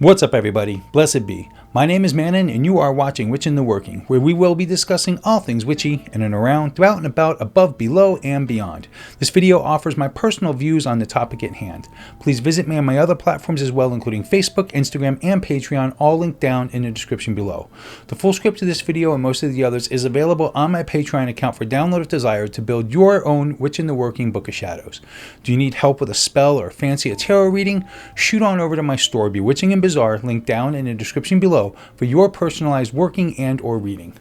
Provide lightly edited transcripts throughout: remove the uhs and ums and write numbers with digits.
What's up, everybody? Blessed be. My name is Manon, and you are watching Witch in the Working, where we will be discussing all things witchy in and around, throughout and about, above, below, and beyond. This video offers my personal views on the topic at hand. Please visit me on my other platforms as well, including Facebook, Instagram, and Patreon, all linked down in the description below. The full script of this video and most of the others is available on my Patreon account for download if desired to build your own Witch in the Working Book of Shadows. Do you need help with a spell or fancy a tarot reading? Shoot on over to my store, Bewitching and Bizarre, linked down in the description below, for your personalized working and or reading.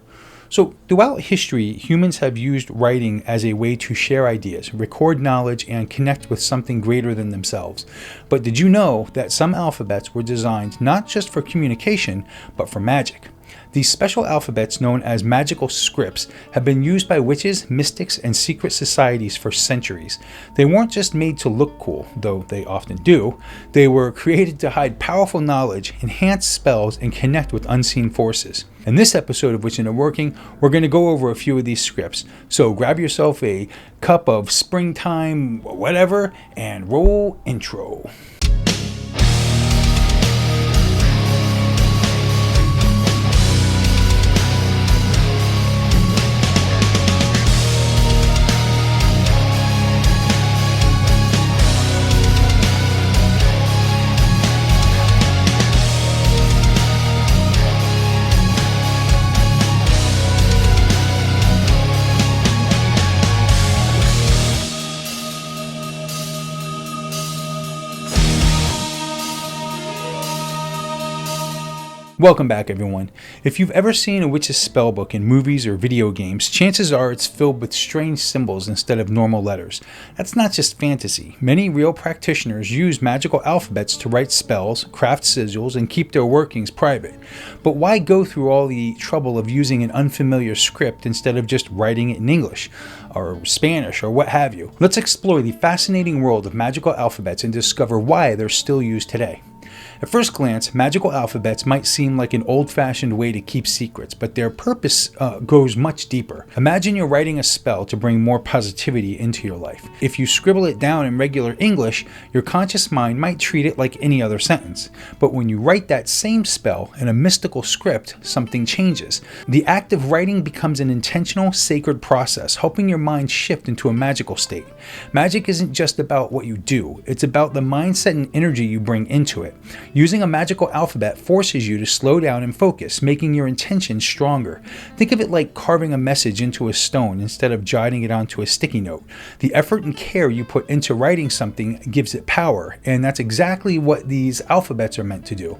So throughout history, humans have used writing as a way to share ideas, record knowledge, and connect with something greater than themselves. But did you know that some alphabets were designed not just for communication, but for magic? These special alphabets, known as magical scripts, have been used by witches, mystics, and secret societies for centuries. They weren't just made to look cool, though they often do. They were created to hide powerful knowledge, enhance spells, and connect with unseen forces. In this episode of Witch in the Working, we're going to go over a few of these scripts. So grab yourself a cup of springtime whatever and roll intro. Welcome back, everyone. If you've ever seen a witch's spellbook in movies or video games, chances are it's filled with strange symbols instead of normal letters. That's not just fantasy. Many real practitioners use magical alphabets to write spells, craft sigils, and keep their workings private. But why go through all the trouble of using an unfamiliar script instead of just writing it in English or Spanish or what have you? Let's explore the fascinating world of magical alphabets and discover why they're still used today. At first glance, magical alphabets might seem like an old-fashioned way to keep secrets, but their purpose goes much deeper. Imagine you're writing a spell to bring more positivity into your life. If you scribble it down in regular English, your conscious mind might treat it like any other sentence. But when you write that same spell in a mystical script, something changes. The act of writing becomes an intentional, sacred process, helping your mind shift into a magical state. Magic isn't just about what you do, it's about the mindset and energy you bring into it. Using a magical alphabet forces you to slow down and focus, making your intention stronger. Think of it like carving a message into a stone instead of jotting it onto a sticky note. The effort and care you put into writing something gives it power, and that's exactly what these alphabets are meant to do.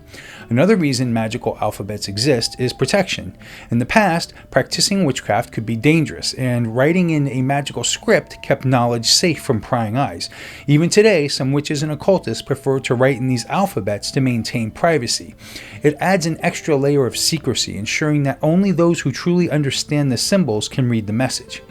Another reason magical alphabets exist is protection. In the past, practicing witchcraft could be dangerous, and writing in a magical script kept knowledge safe from prying eyes. Even today, some witches and occultists prefer to write in these alphabets to maintain privacy. It adds an extra layer of secrecy, ensuring that only those who truly understand the symbols can read the message.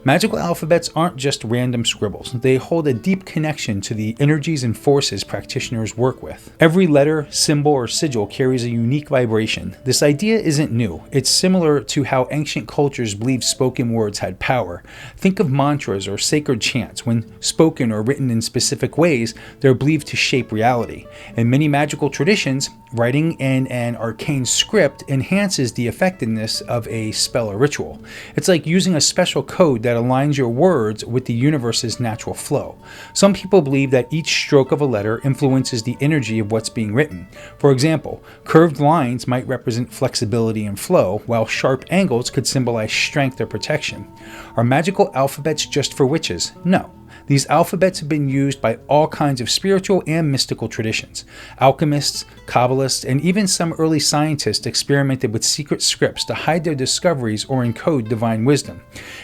Magical alphabets aren't just random scribbles. They hold a deep connection to the energies and forces practitioners work with. Every letter, symbol, or sigil carries a unique vibration. This idea isn't new. It's similar to how ancient cultures believed spoken words had power. Think of mantras or sacred chants. When spoken or written in specific ways, they're believed to shape reality. In many magical traditions, writing in an arcane script enhances the effectiveness of a spell or ritual. It's like using a special code that aligns your words with the universe's natural flow. Some people believe that each stroke of a letter influences the energy of what's being written. For example, curved lines might represent flexibility and flow, while sharp angles could symbolize strength or protection. Are magical alphabets just for witches? No. These alphabets have been used by all kinds of spiritual and mystical traditions. Alchemists, Kabbalists, and even some early scientists experimented with secret scripts to hide their discoveries or encode divine wisdom.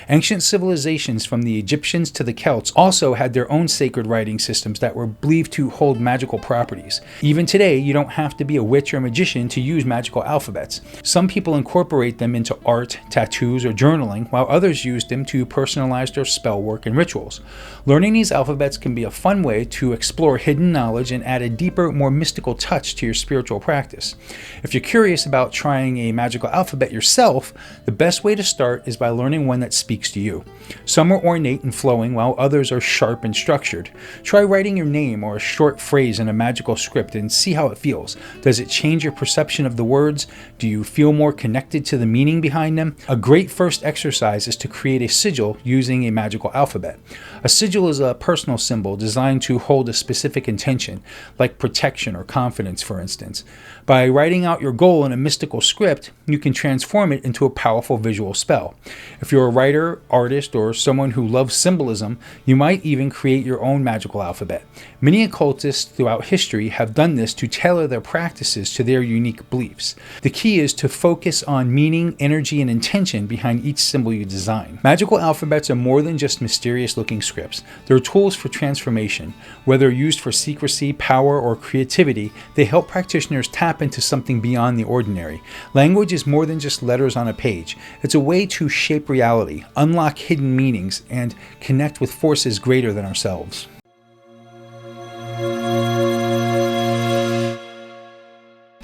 Ancient civilizations from the Egyptians to the Celts also had their own sacred writing systems that were believed to hold magical properties. Even today, you don't have to be a witch or magician to use magical alphabets. Some people incorporate them into art, tattoos, or journaling, while others use them to personalize their spell work and rituals. Learning these alphabets can be a fun way to explore hidden knowledge and add a deeper, more mystical touch to your your spiritual practice. If you're curious about trying a magical alphabet yourself, the best way to start is by learning one that speaks to you. Some are ornate and flowing, while others are sharp and structured. Try writing your name or a short phrase in a magical script and see how it feels. Does it change your perception of the words? Do you feel more connected to the meaning behind them? A great first exercise is to create a sigil using a magical alphabet. A sigil is a personal symbol designed to hold a specific intention, like protection or confidence, for instance. By writing out your goal in a mystical script, you can transform it into a powerful visual spell. If you're a writer, artist, or someone who loves symbolism, you might even create your own magical alphabet. Many occultists throughout history have done this to tailor their practices to their unique beliefs. The key is to focus on meaning, energy, and intention behind each symbol you design. Magical alphabets are more than just mysterious-looking scripts. They're tools for transformation. Whether used for secrecy, power, or creativity, they help practitioners tap into something beyond the ordinary. Language is more than just letters on a page. It's a way to shape reality, unlock hidden meanings, and connect with forces greater than ourselves.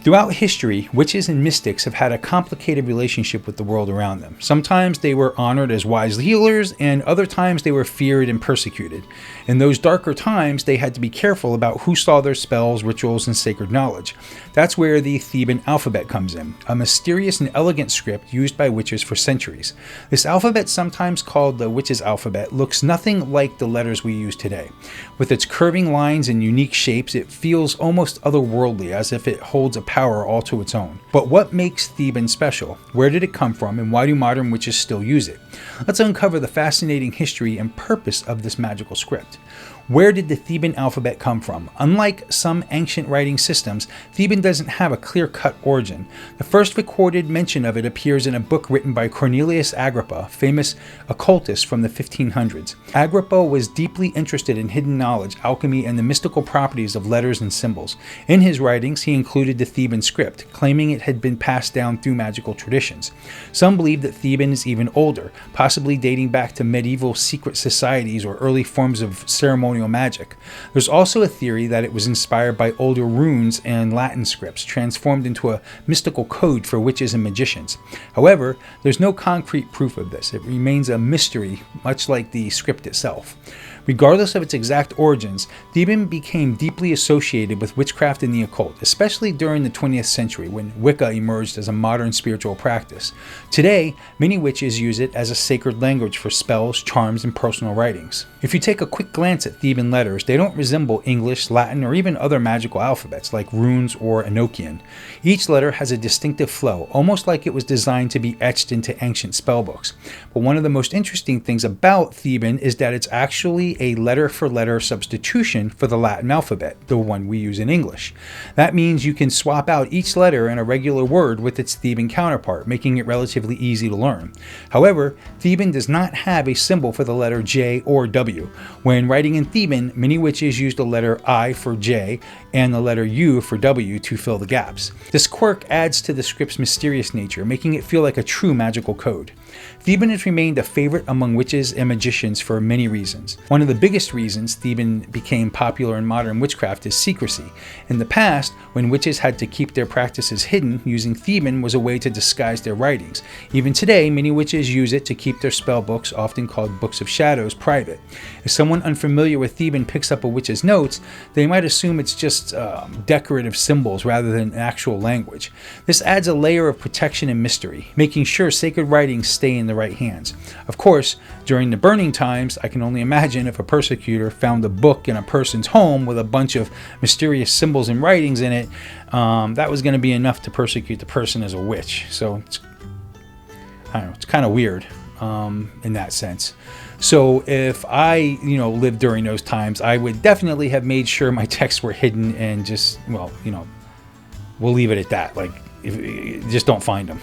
Throughout history, witches and mystics have had a complicated relationship with the world around them. Sometimes they were honored as wise healers, and other times they were feared and persecuted. In those darker times, they had to be careful about who saw their spells, rituals, and sacred knowledge. That's where the Theban alphabet comes in, a mysterious and elegant script used by witches for centuries. This alphabet, sometimes called the witch's alphabet, looks nothing like the letters we use today. With its curving lines and unique shapes, it feels almost otherworldly, as if it holds a power all to its own. But what makes Theban special? Where did it come from, and why do modern witches still use it? Let's uncover the fascinating history and purpose of this magical script. Where did the Theban alphabet come from? Unlike some ancient writing systems, Theban doesn't have a clear-cut origin. The first recorded mention of it appears in a book written by Cornelius Agrippa, famous occultist from the 1500s. Agrippa was deeply interested in hidden knowledge, alchemy, and the mystical properties of letters and symbols. In his writings, he included the Theban script, claiming it had been passed down through magical traditions. Some believe that Theban is even older, possibly dating back to medieval secret societies or early forms of ceremonial magic. There's also a theory that it was inspired by older runes and Latin scripts, transformed into a mystical code for witches and magicians. However, there's no concrete proof of this. It remains a mystery, much like the script itself. Regardless of its exact origins, Theban became deeply associated with witchcraft and the occult, especially during the 20th century when Wicca emerged as a modern spiritual practice. Today, many witches use it as a sacred language for spells, charms, and personal writings. If you take a quick glance at Theban letters, they don't resemble English, Latin, or even other magical alphabets like runes or Enochian. Each letter has a distinctive flow, almost like it was designed to be etched into ancient spellbooks. But one of the most interesting things about Theban is that it's actually a letter-for-letter substitution for the Latin alphabet, the one we use in English. That means you can swap out each letter in a regular word with its Theban counterpart, making it relatively easy to learn. However, Theban does not have a symbol for the letter J or W. When writing in Theban, many witches use the letter I for J and the letter U for W to fill the gaps. This quirk adds to the script's mysterious nature, making it feel like a true magical code. Theban has remained a favorite among witches and magicians for many reasons. One of the biggest reasons Theban became popular in modern witchcraft is secrecy. In the past, when witches had to keep their practices hidden, using Theban was a way to disguise their writings. Even today, many witches use it to keep their spell books, often called Books of Shadows, private. If someone unfamiliar with Theban picks up a witch's notes, they might assume it's just decorative symbols rather than actual language. This adds a layer of protection and mystery, making sure sacred writings stay in the right hands. Of course, during the burning times, I can only imagine if a persecutor found a book in a person's home with a bunch of mysterious symbols and writings in it, that was going to be enough to persecute the person as a witch. So I don't know, it's kind of weird in that sense. So if I, lived during those times, I would definitely have made sure my texts were hidden and just, we'll leave it at that. Like, just don't find them.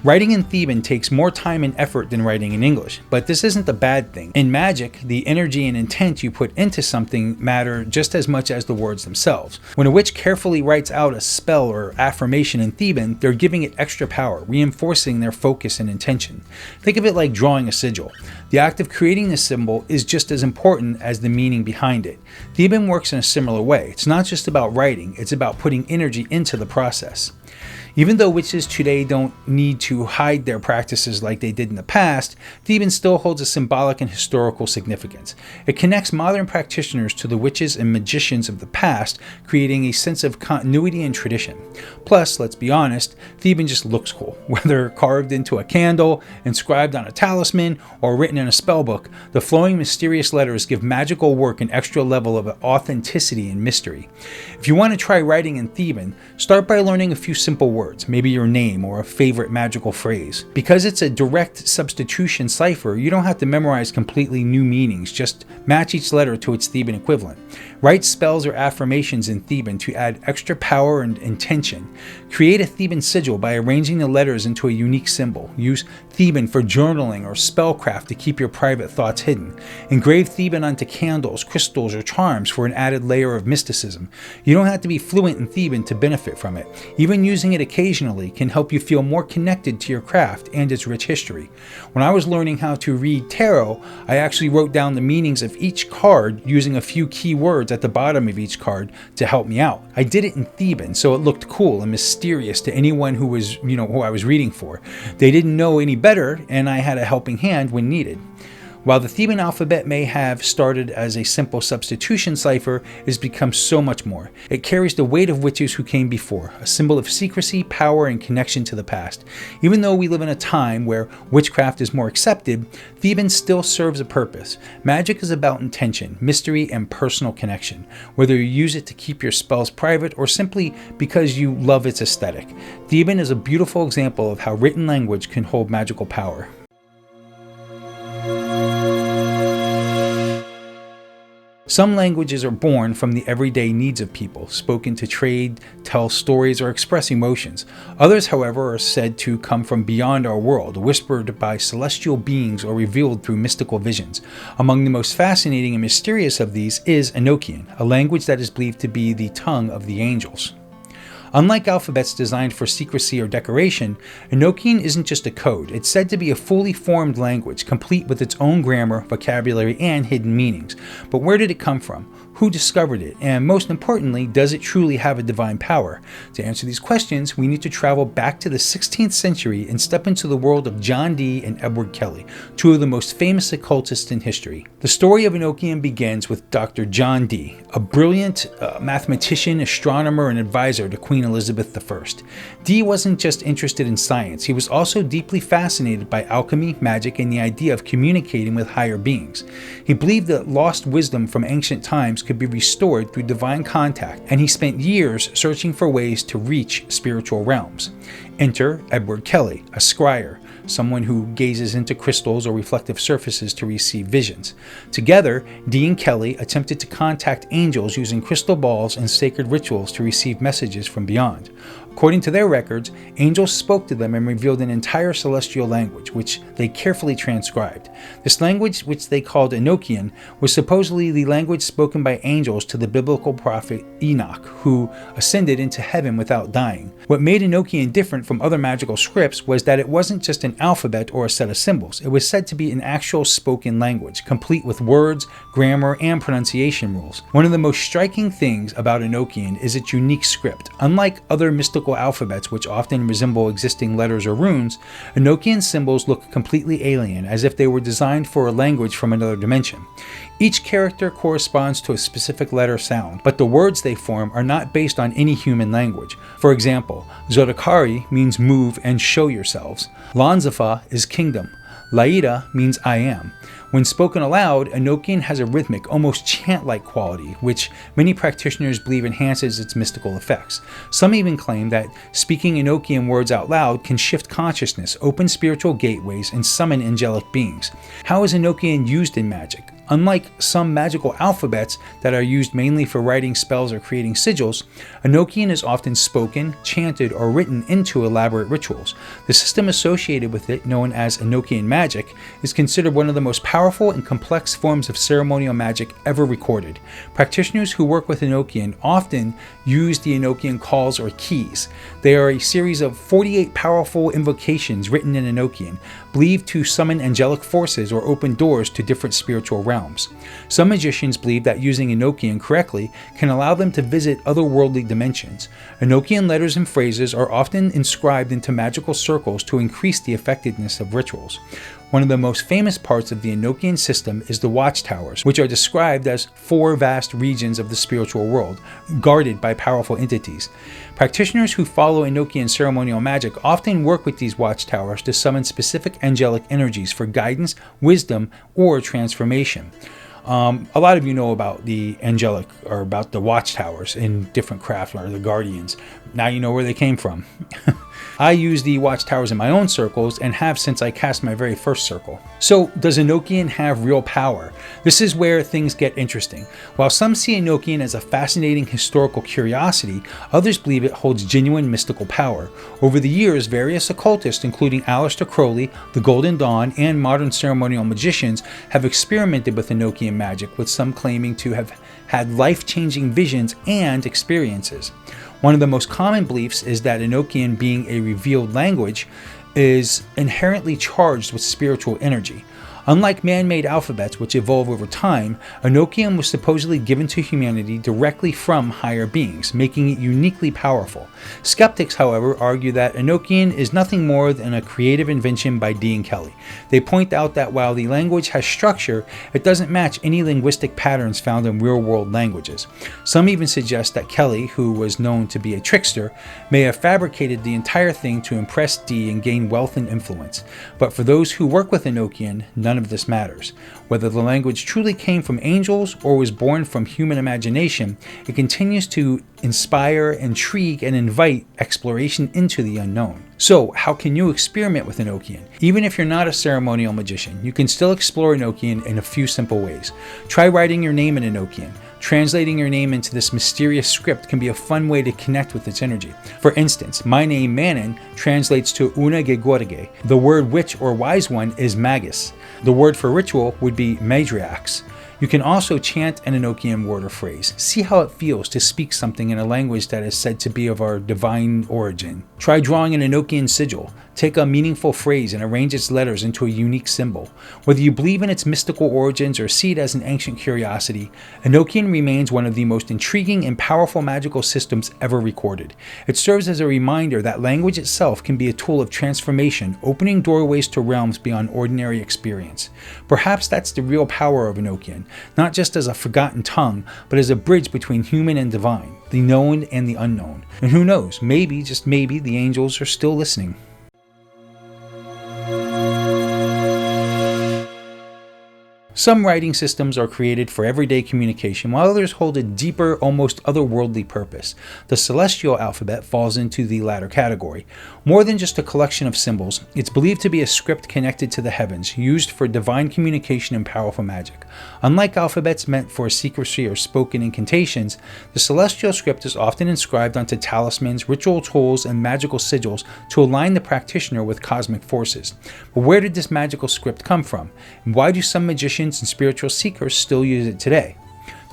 Writing in Theban takes more time and effort than writing in English, but this isn't a bad thing. In magic, the energy and intent you put into something matter just as much as the words themselves. When a witch carefully writes out a spell or affirmation in Theban, they're giving it extra power, reinforcing their focus and intention. Think of it like drawing a sigil. The act of creating the symbol is just as important as the meaning behind it. Theban works in a similar way. It's not just about writing, it's about putting energy into the process. Even though witches today don't need to hide their practices like they did in the past, Theban still holds a symbolic and historical significance. It connects modern practitioners to the witches and magicians of the past, creating a sense of continuity and tradition. Plus, let's be honest, Theban just looks cool. Whether carved into a candle, inscribed on a talisman, or written in a spellbook, the flowing mysterious letters give magical work an extra level of authenticity and mystery. If you want to try writing in Theban, start by learning a few simple words, maybe your name or a favorite magical phrase. Because it's a direct substitution cipher, you don't have to memorize completely new meanings, just match each letter to its Theban equivalent. Write spells or affirmations in Theban to add extra power and intention. Create a Theban sigil by arranging the letters into a unique symbol. Use Theban for journaling or spellcraft to keep your private thoughts hidden. Engrave Theban onto candles, crystals, or charms for an added layer of mysticism. You don't have to be fluent in Theban to benefit from it. Even using it occasionally can help you feel more connected to your craft and its rich history. When I was learning how to read tarot, I actually wrote down the meanings of each card using a few key words at the bottom of each card to help me out. I did it in Theban, so it looked cool and mysterious to anyone who was, who I was reading for. They didn't know any better, and I had a helping hand when needed. While the Theban alphabet may have started as a simple substitution cipher, it has become so much more. It carries the weight of witches who came before, a symbol of secrecy, power, and connection to the past. Even though we live in a time where witchcraft is more accepted, Theban still serves a purpose. Magic is about intention, mystery, and personal connection, whether you use it to keep your spells private or simply because you love its aesthetic. Theban is a beautiful example of how written language can hold magical power. Some languages are born from the everyday needs of people, spoken to trade, tell stories, or express emotions. Others, however, are said to come from beyond our world, whispered by celestial beings or revealed through mystical visions. Among the most fascinating and mysterious of these is Enochian, a language that is believed to be the tongue of the angels. Unlike alphabets designed for secrecy or decoration, Enochian isn't just a code. It's said to be a fully formed language, complete with its own grammar, vocabulary, and hidden meanings. But where did it come from? Who discovered it? And most importantly, does it truly have a divine power? To answer these questions, we need to travel back to the 16th century and step into the world of John Dee and Edward Kelly, two of the most famous occultists in history. The story of Enochian begins with Dr. John Dee, a brilliant mathematician, astronomer, and advisor to Queen Elizabeth I. Dee wasn't just interested in science, he was also deeply fascinated by alchemy, magic, and the idea of communicating with higher beings. He believed that lost wisdom from ancient times could be restored through divine contact, and he spent years searching for ways to reach spiritual realms. Enter Edward Kelly, a scryer, someone who gazes into crystals or reflective surfaces to receive visions. Together, Dee and Kelly attempted to contact angels using crystal balls and sacred rituals to receive messages from beyond. According to their records, angels spoke to them and revealed an entire celestial language, which they carefully transcribed. This language, which they called Enochian, was supposedly the language spoken by angels to the biblical prophet Enoch, who ascended into heaven without dying. What made Enochian different from other magical scripts was that it wasn't just an alphabet or a set of symbols. It was said to be an actual spoken language, complete with words, grammar, and pronunciation rules. One of the most striking things about Enochian is its unique script. Unlike other mystical alphabets, which often resemble existing letters or runes, Enochian symbols look completely alien, as if they were designed for a language from another dimension. Each character corresponds to a specific letter sound, but the words they form are not based on any human language. For example, Zodakari means move and show yourselves. Lanzafa is kingdom. Laida means I am. When spoken aloud, Enochian has a rhythmic, almost chant-like quality, which many practitioners believe enhances its mystical effects. Some even claim that speaking Enochian words out loud can shift consciousness, open spiritual gateways, and summon angelic beings. How is Enochian used in magic? Unlike some magical alphabets that are used mainly for writing spells or creating sigils, Enochian is often spoken, chanted, or written into elaborate rituals. The system associated with it, known as Enochian magic, is considered one of the most powerful and complex forms of ceremonial magic ever recorded. Practitioners who work with Enochian often use the Enochian calls or keys. They are a series of 48 powerful invocations written in Enochian, believed to summon angelic forces or open doors to different spiritual realms. Some magicians believe that using Enochian correctly can allow them to visit otherworldly dimensions. Enochian letters and phrases are often inscribed into magical circles to increase the effectiveness of rituals. One of the most famous parts of the Enochian system is the watchtowers, which are described as 4 vast regions of the spiritual world, guarded by powerful entities. Practitioners who follow Enochian ceremonial magic often work with these watchtowers to summon specific angelic energies for guidance, wisdom, or transformation. A lot of you know about the angelic, or about the watchtowers in different crafts, or the guardians. Now you know where they came from. I use the watchtowers in my own circles and have since I cast my very first circle. So, does Enochian have real power? This is where things get interesting. While some see Enochian as a fascinating historical curiosity, others believe it holds genuine mystical power. Over the years, various occultists, including Aleister Crowley, the Golden Dawn, and modern ceremonial magicians, have experimented with Enochian magic, with some claiming to have had life-changing visions and experiences. One of the most common beliefs is that Enochian, being a revealed language, is inherently charged with spiritual energy. Unlike man-made alphabets, which evolve over time, Enochian was supposedly given to humanity directly from higher beings, making it uniquely powerful. Skeptics, however, argue that Enochian is nothing more than a creative invention by Dean Kelly. They point out that while the language has structure, it doesn't match any linguistic patterns found in real-world languages. Some even suggest that Kelly, who was known to be a trickster, may have fabricated the entire thing to impress Dee and gain wealth and influence. But for those who work with Enochian, none of this matters. Whether the language truly came from angels or was born from human imagination, it continues to inspire, intrigue, and invite exploration into the unknown. So, how can you experiment with Enochian? Even if you're not a ceremonial magician, you can still explore Enochian in a few simple ways. Try writing your name in Enochian. Translating your name into this mysterious script can be a fun way to connect with its energy. For instance, my name Manon translates to Una Gegorge. The word witch or wise one is magus. The word for ritual would be matriarchs. You can also chant an Enochian word or phrase. See how it feels to speak something in a language that is said to be of our divine origin. Try drawing an Enochian sigil. Take a meaningful phrase and arrange its letters into a unique symbol. Whether you believe in its mystical origins or see it as an ancient curiosity, Enochian remains one of the most intriguing and powerful magical systems ever recorded. It serves as a reminder that language itself can be a tool of transformation, opening doorways to realms beyond ordinary experience. Perhaps that's the real power of Enochian, not just as a forgotten tongue, but as a bridge between human and divine, the known and the unknown. And who knows, maybe, just maybe, the angels are still listening. Some writing systems are created for everyday communication, while others hold a deeper, almost otherworldly purpose. The celestial alphabet falls into the latter category. More than just a collection of symbols, it's believed to be a script connected to the heavens, used for divine communication and powerful magic. Unlike alphabets meant for secrecy or spoken incantations, the celestial script is often inscribed onto talismans, ritual tools, and magical sigils to align the practitioner with cosmic forces. But where did this magical script come from? And why do some magicians and spiritual seekers still use it today?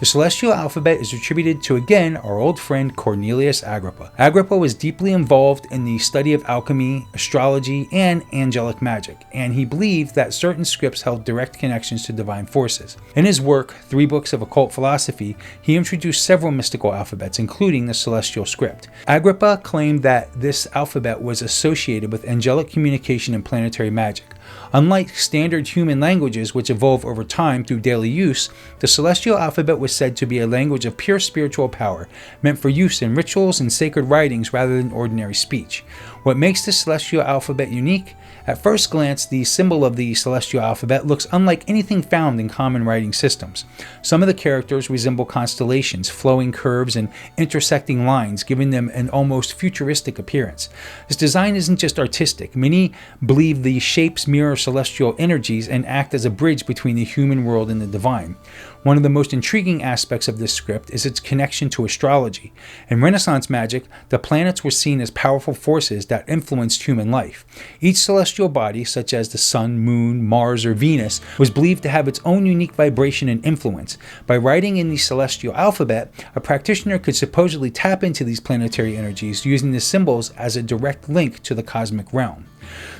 The celestial alphabet is attributed to, again, our old friend Cornelius Agrippa. Agrippa was deeply involved in the study of alchemy, astrology, and angelic magic, and he believed that certain scripts held direct connections to divine forces. In his work, 3 Books of Occult Philosophy, he introduced several mystical alphabets, including the celestial script. Agrippa claimed that this alphabet was associated with angelic communication and planetary magic. Unlike standard human languages, which evolve over time through daily use, the celestial alphabet was said to be a language of pure spiritual power, meant for use in rituals and sacred writings rather than ordinary speech. What makes the celestial alphabet unique? At first glance, the symbol of the celestial alphabet looks unlike anything found in common writing systems. Some of the characters resemble constellations, flowing curves, and intersecting lines, giving them an almost futuristic appearance. This design isn't just artistic. Many believe these shapes mirror celestial energies and act as a bridge between the human world and the divine. One of the most intriguing aspects of this script is its connection to astrology. In Renaissance magic, the planets were seen as powerful forces that influenced human life. Each celestial body, such as the Sun, Moon, Mars, or Venus, was believed to have its own unique vibration and influence. By writing in the celestial alphabet, a practitioner could supposedly tap into these planetary energies using the symbols as a direct link to the cosmic realm.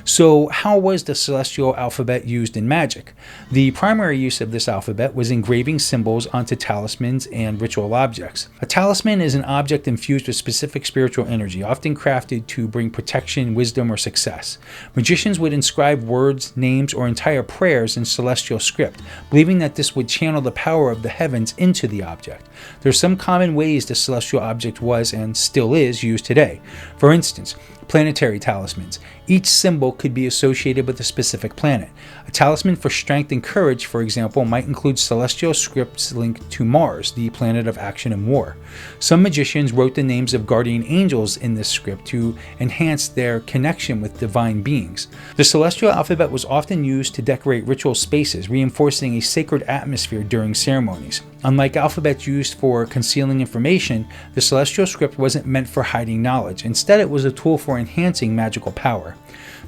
So, how was the celestial alphabet used in magic? The primary use of this alphabet was engraving symbols onto talismans and ritual objects. A talisman is an object infused with specific spiritual energy, often crafted to bring protection, wisdom, or success. Magicians would inscribe words, names, or entire prayers in celestial script, believing that this would channel the power of the heavens into the object. There are some common ways the celestial object was and still is used today. For instance, planetary talismans. Each symbol could be associated with a specific planet. A talisman for strength and courage, for example, might include celestial scripts linked to Mars, the planet of action and war. Some magicians wrote the names of guardian angels in this script to enhance their connection with divine beings. The celestial alphabet was often used to decorate ritual spaces, reinforcing a sacred atmosphere during ceremonies. Unlike alphabets used for concealing information, the celestial script wasn't meant for hiding knowledge. Instead, it was a tool for enhancing magical power.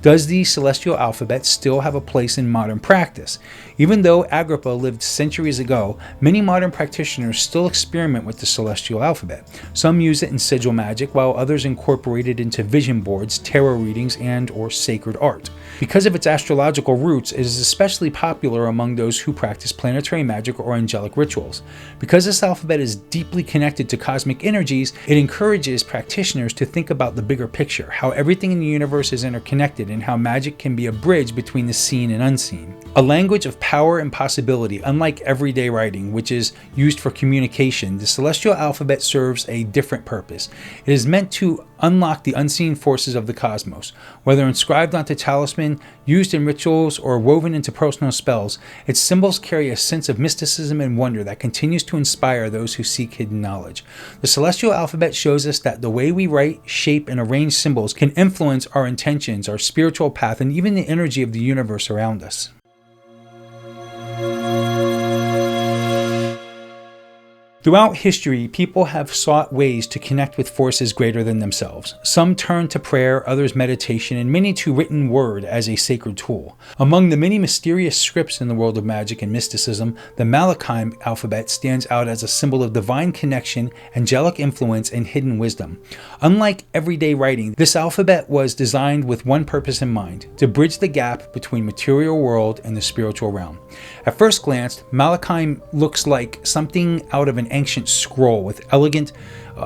Does the celestial alphabet still have a place in modern practice? Even though Agrippa lived centuries ago, many modern practitioners still experiment with the celestial alphabet. Some use it in sigil magic, while others incorporate it into vision boards, tarot readings, and/or sacred art. Because of its astrological roots, it is especially popular among those who practice planetary magic or angelic rituals. Because this alphabet is deeply connected to cosmic energies, it encourages practitioners to think about the bigger picture, how everything in the universe is interconnected, and how magic can be a bridge between the seen and unseen. A language of power and possibility, unlike everyday writing, which is used for communication, the celestial alphabet serves a different purpose. It is meant to unlock the unseen forces of the cosmos. Whether inscribed onto talisman, used in rituals, or woven into personal spells, its symbols carry a sense of mysticism and wonder that continues to inspire those who seek hidden knowledge. The celestial alphabet shows us that the way we write, shape, and arrange symbols can influence our intentions, our spiritual path, and even the energy of the universe around us. Throughout history, people have sought ways to connect with forces greater than themselves. Some turn to prayer, others meditation, and many to written word as a sacred tool. Among the many mysterious scripts in the world of magic and mysticism, the Magickal alphabet stands out as a symbol of divine connection, angelic influence, and hidden wisdom. Unlike everyday writing, this alphabet was designed with one purpose in mind: to bridge the gap between material world and the spiritual realm. At first glance, Magickal looks like something out of an ancient scroll with elegant,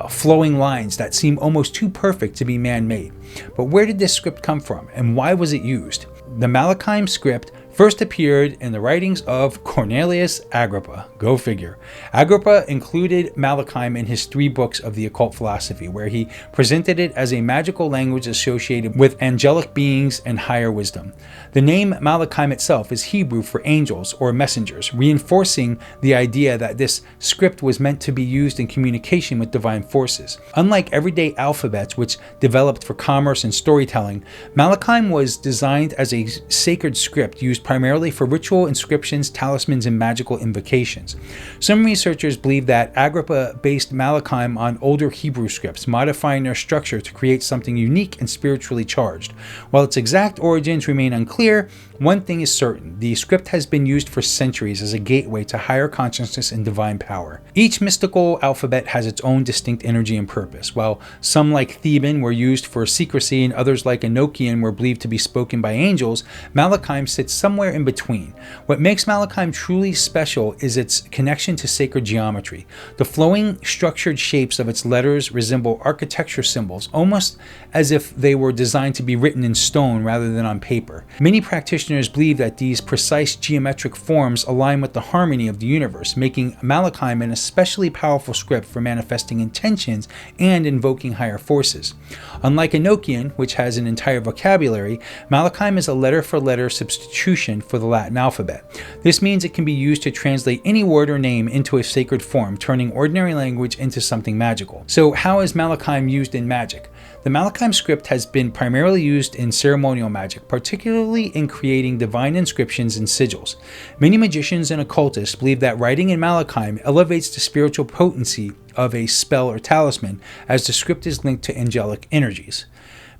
flowing lines that seem almost too perfect to be man-made. But where did this script come from, and why was it used? The Magickal script first appeared in the writings of Cornelius Agrippa. Go figure. Agrippa included Magickal in his 3 books of the occult philosophy, where he presented it as a magical language associated with angelic beings and higher wisdom. The name Magickal itself is Hebrew for angels or messengers, reinforcing the idea that this script was meant to be used in communication with divine forces. Unlike everyday alphabets, which developed for commerce and storytelling, Magickal was designed as a sacred script used primarily for ritual inscriptions, talismans, and magical invocations. Some researchers believe that Agrippa based Magickal on older Hebrew scripts, modifying their structure to create something unique and spiritually charged. While its exact origins remain unclear, one thing is certain: the script has been used for centuries as a gateway to higher consciousness and divine power. Each mystical alphabet has its own distinct energy and purpose. While some like Theban were used for secrecy and others like Enochian were believed to be spoken by angels, Magickal sits somewhat somewhere in between. What makes Malachime truly special is its connection to sacred geometry. The flowing, structured shapes of its letters resemble architecture symbols, almost as if they were designed to be written in stone rather than on paper. Many practitioners believe that these precise geometric forms align with the harmony of the universe, making Malachime an especially powerful script for manifesting intentions and invoking higher forces. Unlike Enochian, which has an entire vocabulary, Malachime is a letter-for-letter substitution for the Latin alphabet. This means it can be used to translate any word or name into a sacred form, turning ordinary language into something magical. So how is Malachime used in magic? The Malachime script has been primarily used in ceremonial magic, particularly in creating divine inscriptions and sigils. Many magicians and occultists believe that writing in Malachime elevates the spiritual potency of a spell or talisman, as the script is linked to angelic energies.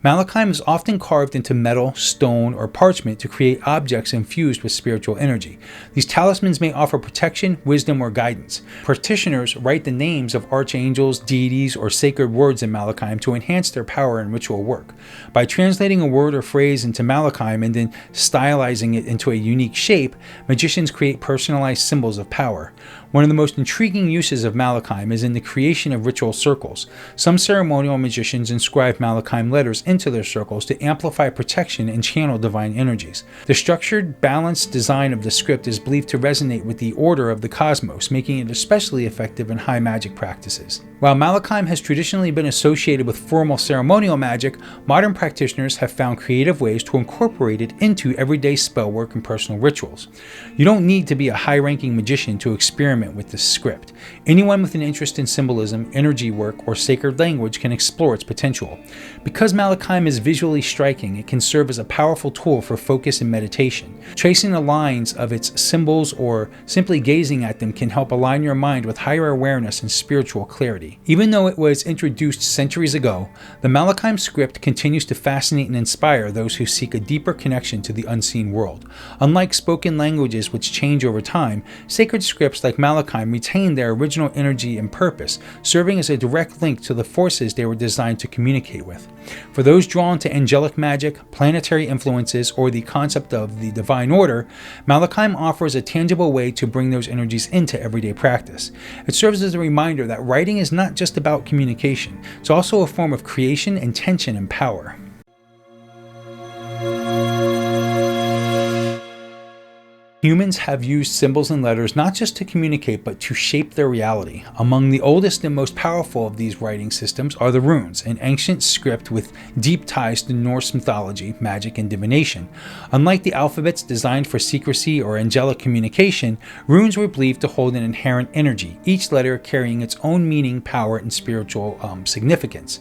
Malachime is often carved into metal, stone, or parchment to create objects infused with spiritual energy. These talismans may offer protection, wisdom, or guidance. Practitioners write the names of archangels, deities, or sacred words in Malachime to enhance their power in ritual work. By translating a word or phrase into Malachime and then stylizing it into a unique shape, magicians create personalized symbols of power. One of the most intriguing uses of Malachime is in the creation of ritual circles. Some ceremonial magicians inscribe Malachime letters into their circles to amplify protection and channel divine energies. The structured, balanced design of the script is believed to resonate with the order of the cosmos, making it especially effective in high magic practices. While Malachime has traditionally been associated with formal ceremonial magic, modern practitioners have found creative ways to incorporate it into everyday spell work and personal rituals. You don't need to be a high-ranking magician to experiment with this script. Anyone with an interest in symbolism, energy work, or sacred language can explore its potential. Because Malachime is visually striking, it can serve as a powerful tool for focus and meditation. Tracing the lines of its symbols or simply gazing at them can help align your mind with higher awareness and spiritual clarity. Even though it was introduced centuries ago, the Malachime script continues to fascinate and inspire those who seek a deeper connection to the unseen world. Unlike spoken languages which change over time, sacred scripts like Malachime retain their original energy and purpose, serving as a direct link to the forces they were designed to communicate with. For those drawn to angelic magic, planetary influences, or the concept of the divine order, Malachime offers a tangible way to bring those energies into everyday practice. It serves as a reminder that writing is not just about communication, it's also a form of creation, intention, and power. Humans have used symbols and letters not just to communicate, but to shape their reality. Among the oldest and most powerful of these writing systems are the runes, an ancient script with deep ties to Norse mythology, magic, and divination. Unlike the alphabets designed for secrecy or angelic communication, runes were believed to hold an inherent energy, each letter carrying its own meaning, power, and spiritual significance.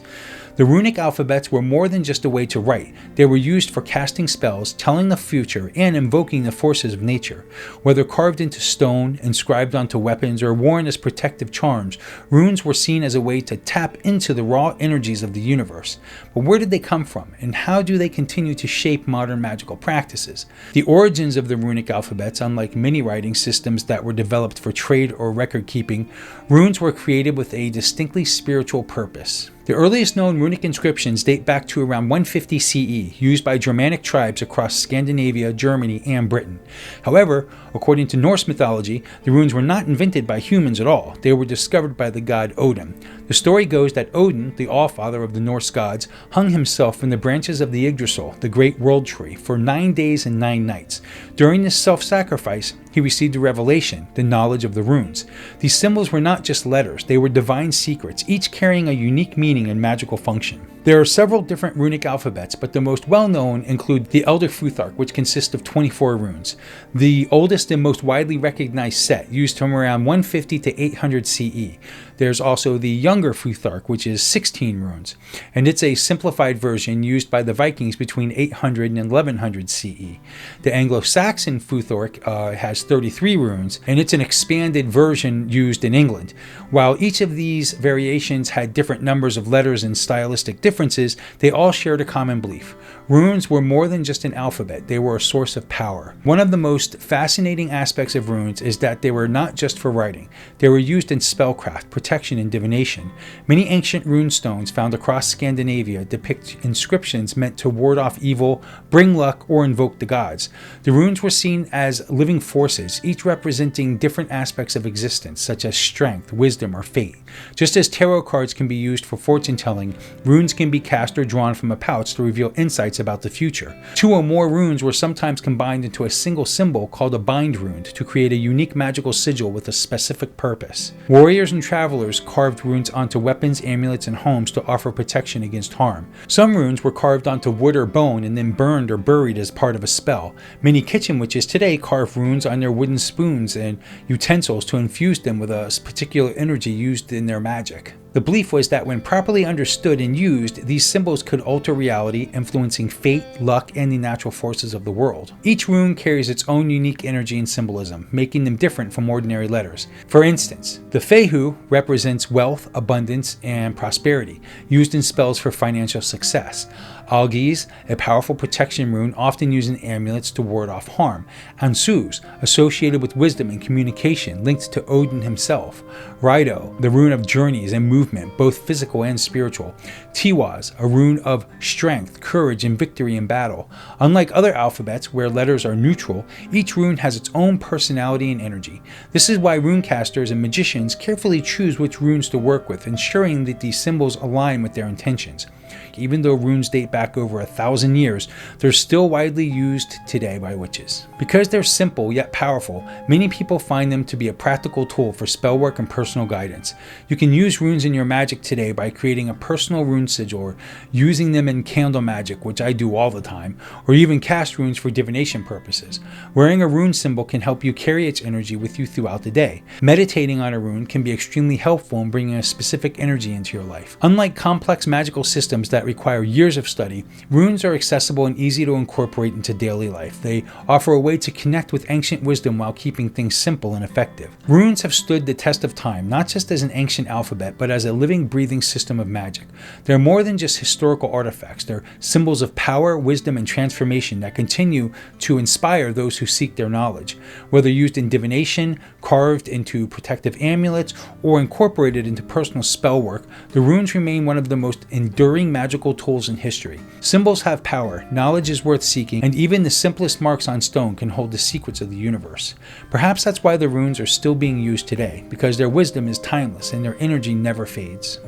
The runic alphabets were more than just a way to write. They were used for casting spells, telling the future, and invoking the forces of nature. Whether carved into stone, inscribed onto weapons, or worn as protective charms, runes were seen as a way to tap into the raw energies of the universe. But where did they come from, and how do they continue to shape modern magical practices? The origins of the runic alphabets, unlike many writing systems that were developed for trade or record keeping, runes were created with a distinctly spiritual purpose. The earliest known runic inscriptions date back to around 150 CE, used by Germanic tribes across Scandinavia, Germany, and Britain. However, according to Norse mythology, the runes were not invented by humans at all. They were discovered by the god Odin. The story goes that Odin, the allfather of the Norse gods, hung himself from the branches of the Yggdrasil, the great world tree, for 9 days and 9 nights. During this self-sacrifice, he received a revelation, the knowledge of the runes. These symbols were not just letters, they were divine secrets, each carrying a unique meaning and magical function. There are several different runic alphabets, but the most well-known include the Elder Futhark, which consists of 24 runes, the oldest and most widely recognized set, used from around 150 to 800 CE. There's also the Younger Futhark, which is 16 runes, and it's a simplified version used by the Vikings between 800 and 1100 CE. The Anglo-Saxon Futhark has 33 runes, and it's an expanded version used in England. While each of these variations had different numbers of letters and stylistic differences, difference is they all shared a common belief. Runes were more than just an alphabet, they were a source of power. One of the most fascinating aspects of runes is that they were not just for writing. They were used in spellcraft, protection, and divination. Many ancient rune stones found across Scandinavia depict inscriptions meant to ward off evil, bring luck, or invoke the gods. The runes were seen as living forces, each representing different aspects of existence, such as strength, wisdom, or fate. Just as tarot cards can be used for fortune telling, runes can be cast or drawn from a pouch to reveal insights about the future. Two or more runes were sometimes combined into a single symbol called a bind rune to create a unique magical sigil with a specific purpose. Warriors and travelers carved runes onto weapons, amulets, and homes to offer protection against harm. Some runes were carved onto wood or bone and then burned or buried as part of a spell. Many kitchen witches today carve runes on their wooden spoons and utensils to infuse them with a particular energy used in their magic. The belief was that when properly understood and used, these symbols could alter reality, influencing fate, luck, and the natural forces of the world. Each rune carries its own unique energy and symbolism, making them different from ordinary letters. For instance, the Fehu represents wealth, abundance, and prosperity, used in spells for financial success. Algiz, a powerful protection rune often used in amulets to ward off harm. Ansuz, associated with wisdom and communication, linked to Odin himself. Raido, the rune of journeys and movement, both physical and spiritual. Tiwaz, a rune of strength, courage, and victory in battle. Unlike other alphabets where letters are neutral, each rune has its own personality and energy. This is why runecasters and magicians carefully choose which runes to work with, ensuring that these symbols align with their intentions. Even though runes date back over 1,000 years, they're still widely used today by witches. Because they're simple yet powerful, many people find them to be a practical tool for spellwork and personal guidance. You can use runes in your magic today by creating a personal rune sigil, or using them in candle magic, which I do all the time, or even cast runes for divination purposes. Wearing a rune symbol can help you carry its energy with you throughout the day. Meditating on a rune can be extremely helpful in bringing a specific energy into your life. Unlike complex magical systems that require years of study, runes are accessible and easy to incorporate into daily life. They offer a way to connect with ancient wisdom while keeping things simple and effective. Runes have stood the test of time, not just as an ancient alphabet, but as a living, breathing system of magic. They're more than just historical artifacts. They're symbols of power, wisdom, and transformation that continue to inspire those who seek their knowledge. Whether used in divination, carved into protective amulets, or incorporated into personal spell work, the runes remain one of the most enduring magical tools in history. Symbols have power, knowledge is worth seeking, and even the simplest marks on stone can hold the secrets of the universe. Perhaps that's why the runes are still being used today, because their wisdom is timeless and their energy never fades.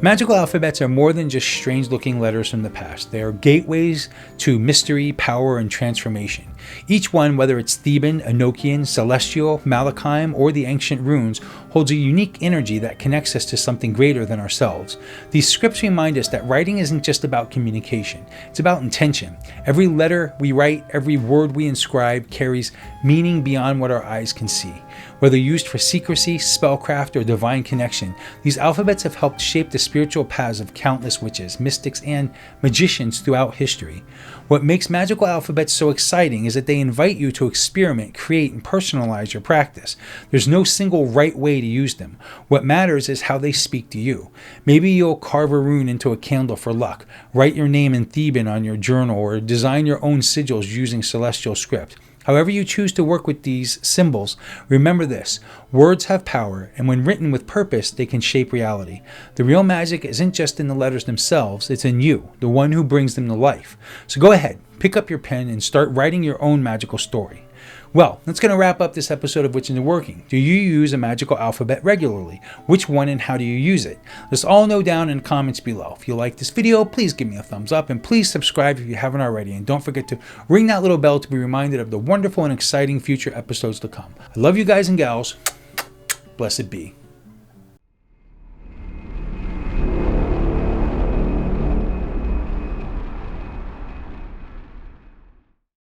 Magical alphabets are more than just strange-looking letters from the past. They are gateways to mystery, power, and transformation. Each one, whether it's Theban, Enochian, Celestial, Malachime, or the ancient runes, holds a unique energy that connects us to something greater than ourselves. These scripts remind us that writing isn't just about communication. It's about intention. Every letter we write, every word we inscribe carries meaning beyond what our eyes can see. Whether used for secrecy, spellcraft, or divine connection, these alphabets have helped shape the spiritual paths of countless witches, mystics, and magicians throughout history. What makes magical alphabets so exciting is that they invite you to experiment, create, and personalize your practice. There's no single right way to use them. What matters is how they speak to you. Maybe you'll carve a rune into a candle for luck, write your name in Theban on your journal, or design your own sigils using celestial script. However you choose to work with these symbols, remember this: words have power, and when written with purpose, they can shape reality. The real magic isn't just in the letters themselves, it's in you, the one who brings them to life. So go ahead, pick up your pen, and start writing your own magical story. Well, that's going to wrap up this episode of Witching and Working. Do you use a magical alphabet regularly? Which one and how do you use it? Let's all know down in the comments below. If you like this video, please give me a thumbs up, and please subscribe if you haven't already. And don't forget to ring that little bell to be reminded of the wonderful and exciting future episodes to come. I love you guys and gals. Blessed be.